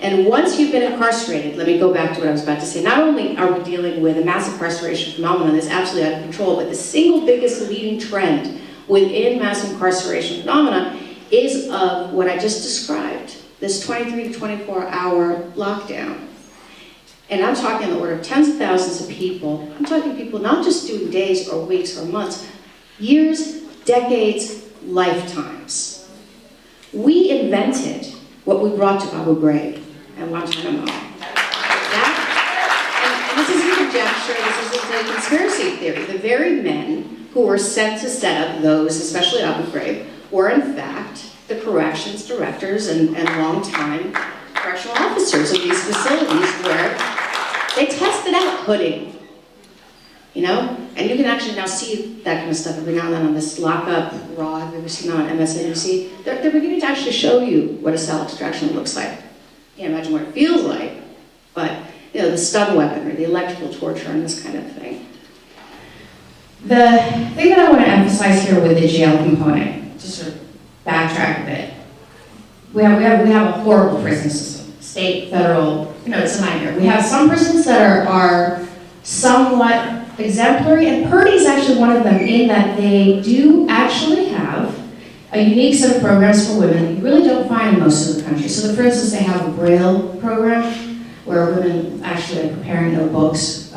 And once you've been incarcerated, let me go back to what I was about to say, not only are we dealing with a mass incarceration phenomenon that's absolutely out of control, but the single biggest leading trend within mass incarceration phenomena is of what I just described, this 23 to 24 hour lockdown. And I'm talking on the order of tens of thousands of people. I'm talking people not just doing days or weeks or months, years, decades, lifetimes. We invented what we brought to Abu Ghraib a long time ago. And this isn't conjecture, this isn't a conspiracy theory. The very men who were sent to set up those, especially Abu Ghraib, were in fact the corrections directors and long-time correctional officers of these facilities where they tested out hooding, you know? And you can actually now see that kind of stuff every now and then on this lockup raw. Have you ever seen that on MSNBC? They're beginning to actually show you what a cell extraction looks like. Can't imagine what it feels like, but you know, the stun weaponry, the electrical torture, and this kind of thing. The thing that I want to emphasize here with the jail component, just sort of backtrack a bit. We have a horrible prison system, state, federal, you know, it's a nightmare. We have some prisons that are somewhat exemplary, and Purdy is actually one of them in that they do actually have a unique set of programs for women that you really don't find in most of the country. So, for instance, they have a Braille program where women actually are preparing notebooks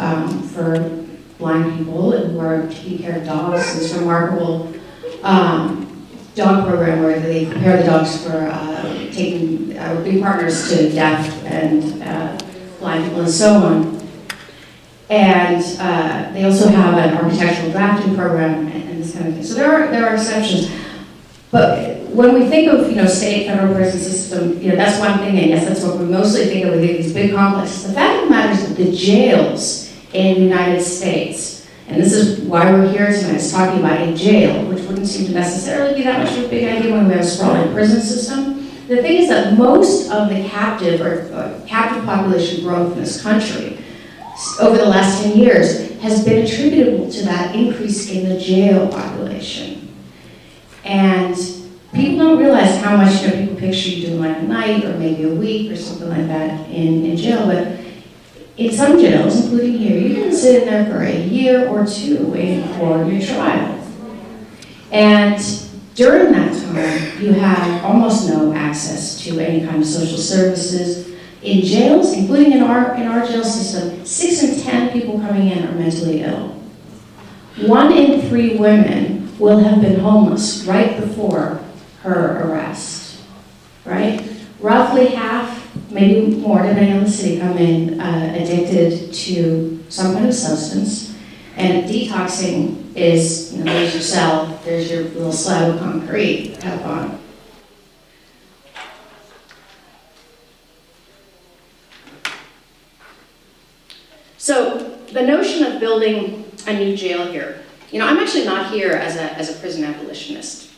for blind people and who are taking care of dogs. This remarkable dog program where they prepare the dogs for being partners to deaf and blind people and so on. And they also have an architectural drafting program and this kind of thing. So there are exceptions. But when we think of, you know, state, federal prison system, you know, that's one thing, and yes, that's what we mostly think of with these big complexes. The fact of the matter is that the jails in the United States, and this is why we're here tonight, is talking about a jail, which wouldn't seem to necessarily be that much of a big idea when we have a sprawling prison system. The thing is that most of the captive population growth in this country over the last 10 years has been attributable to that increase in the jail population. And people don't realize how much, you know, people picture you doing like a night or maybe a week or something like that in jail, but in some jails, including here, you can sit in there for a year or two waiting for your trial. And during that time, you have almost no access to any kind of social services. In jails, including in our jail system, 6 in 10 people coming in are mentally ill. 1 in 3 women will have been homeless right before her arrest, right? Roughly half, maybe more depending on the city, come in addicted to some kind of substance. And detoxing is, you know, there's your cell, there's your little slab of concrete, have fun. So the notion of building a new jail here, you know, I'm actually not here as a prison abolitionist.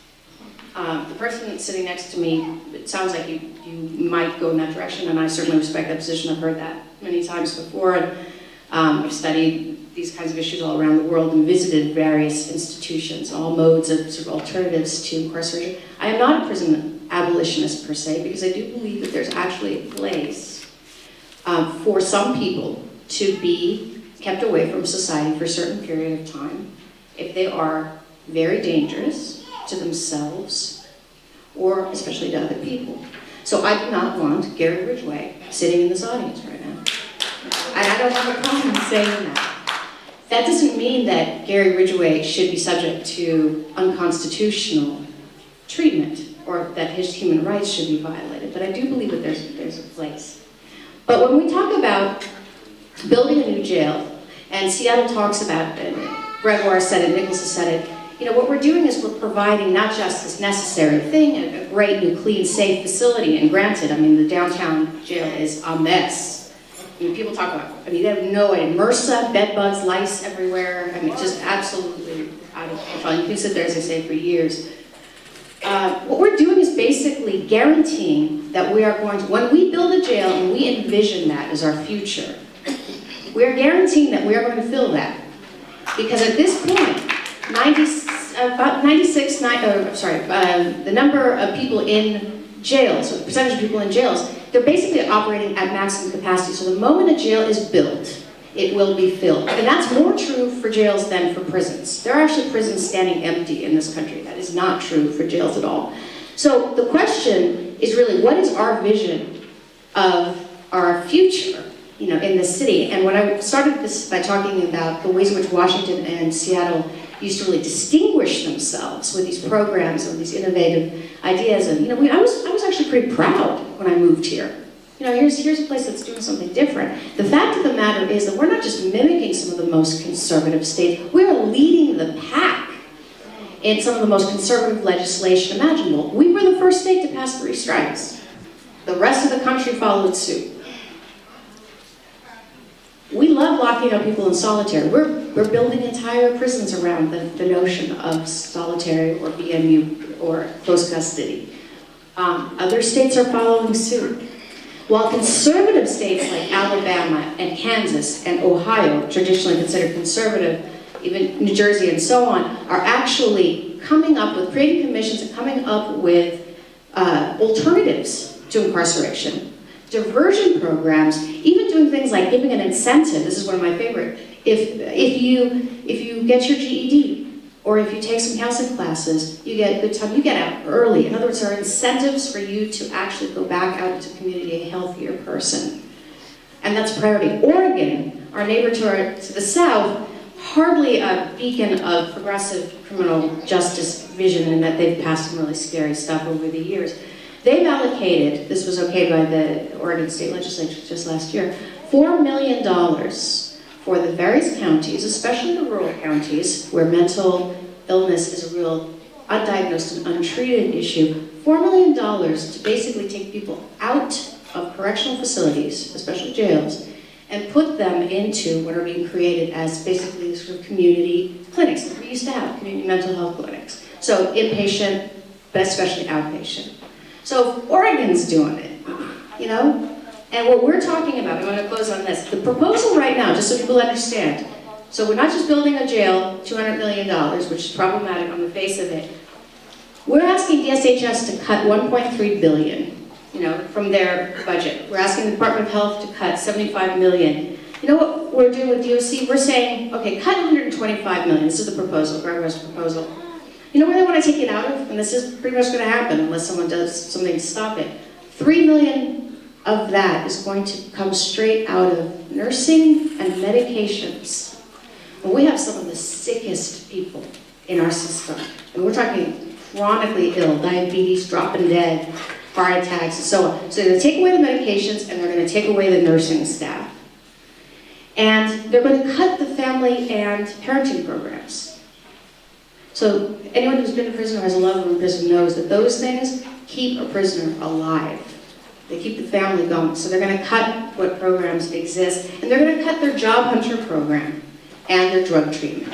The person sitting next to me, it sounds like you might go in that direction, and I certainly respect that position. I've heard that many times before, and I've studied these kinds of issues all around the world and visited various institutions, all modes of sort of alternatives to incarceration. I am not a prison abolitionist per se, because I do believe that there's actually a place for some people to be kept away from society for a certain period of time if they are very dangerous to themselves or especially to other people. So I do not want Gary Ridgway sitting in this audience right now. I don't have a problem saying that. That doesn't mean that Gary Ridgway should be subject to unconstitutional treatment or that his human rights should be violated, but I do believe that there's a place. But when we talk about building a new jail, and Seattle talks about it, Gregoire said it, Nichols has said it, you know, what we're doing is we're providing not just this necessary thing, a great new clean, safe facility, and granted, I mean, the downtown jail is a mess. I mean, people talk about, I mean, they have no idea, MRSA, bed bugs, lice everywhere, I mean, just absolutely out of control. You can sit there, as I say, for years. What we're doing is basically guaranteeing that we are going to, when we build a jail and we envision that as our future, we are guaranteeing that we are going to fill that. Because at this point, the number of people in jails, or the percentage of people in jails, they're basically operating at maximum capacity. So the moment a jail is built, it will be filled. And that's more true for jails than for prisons. There are actually prisons standing empty in this country. That is not true for jails at all. So the question is really, what is our vision of our future, in the city? And when I started this by talking about the ways in which Washington and Seattle used to really distinguish themselves with these programs and these innovative ideas, and I was actually pretty proud when I moved here. Here's a place that's doing something different. The fact of the matter is that we're not just mimicking some of the most conservative states, we are leading the pack in some of the most conservative legislation imaginable. We were the first state to pass 3 strikes. The rest of the country followed suit. We love locking up people in solitary. We're building entire prisons around the notion of solitary or BMU or close custody. Other states are following suit. While conservative states like Alabama and Kansas and Ohio, traditionally considered conservative, even New Jersey and so on, are actually coming up with, creating commissions and coming up with alternatives to incarceration. Diversion programs, even doing things like giving an incentive. This is one of my favorite. If you get your GED, or if you take some counseling classes, you get good time, you get out early. In other words, there are incentives for you to actually go back out into the community a healthier person. And that's priority. Oregon, our neighbor to the south, hardly a beacon of progressive criminal justice vision in that they've passed some really scary stuff over the years. They've allocated, this was okayed by the Oregon State Legislature just last year, $4 million for the various counties, especially the rural counties, where mental illness is a real undiagnosed and untreated issue, $4 million to basically take people out of correctional facilities, especially jails, and put them into what are being created as basically sort of community clinics that we used to have, community mental health clinics. So inpatient, but especially outpatient. So Oregon's doing it, And what we're talking about, I'm going to close on this, the proposal right now, just so people understand, so we're not just building a jail, $200 million, which is problematic on the face of it. We're asking DSHS to cut $1.3 billion, from their budget. We're asking the Department of Health to cut $75 million. You know what we're doing with DOC? We're saying, okay, cut $125 million. This is the proposal, Gregory's proposal. You know where they want to take it out of? And this is pretty much going to happen unless someone does something to stop it. $3 million of that is going to come straight out of nursing and medications. And we have some of the sickest people in our system. And we're talking chronically ill, diabetes, dropping dead, heart attacks, and so on. So they're going to take away the medications and they're going to take away the nursing staff. And they're going to cut the family and parenting programs. So anyone who's been in prison or has a loved one in prison knows that those things keep a prisoner alive. They keep the family going. So they're going to cut what programs exist, and they're going to cut their job hunter program and their drug treatment.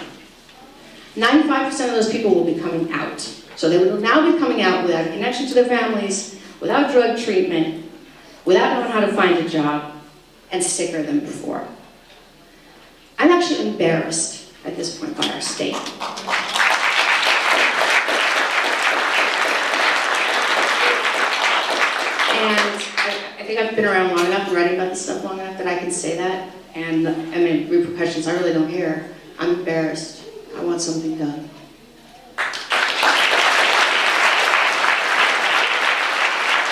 95% of those people will be coming out. So they will now be coming out without a connection to their families, without drug treatment, without knowing how to find a job, and sicker than before. I'm actually embarrassed at this point by our state. And I think I've been around long enough and writing about this stuff long enough that I can say that. And repercussions, I really don't care. I'm embarrassed. I want something done.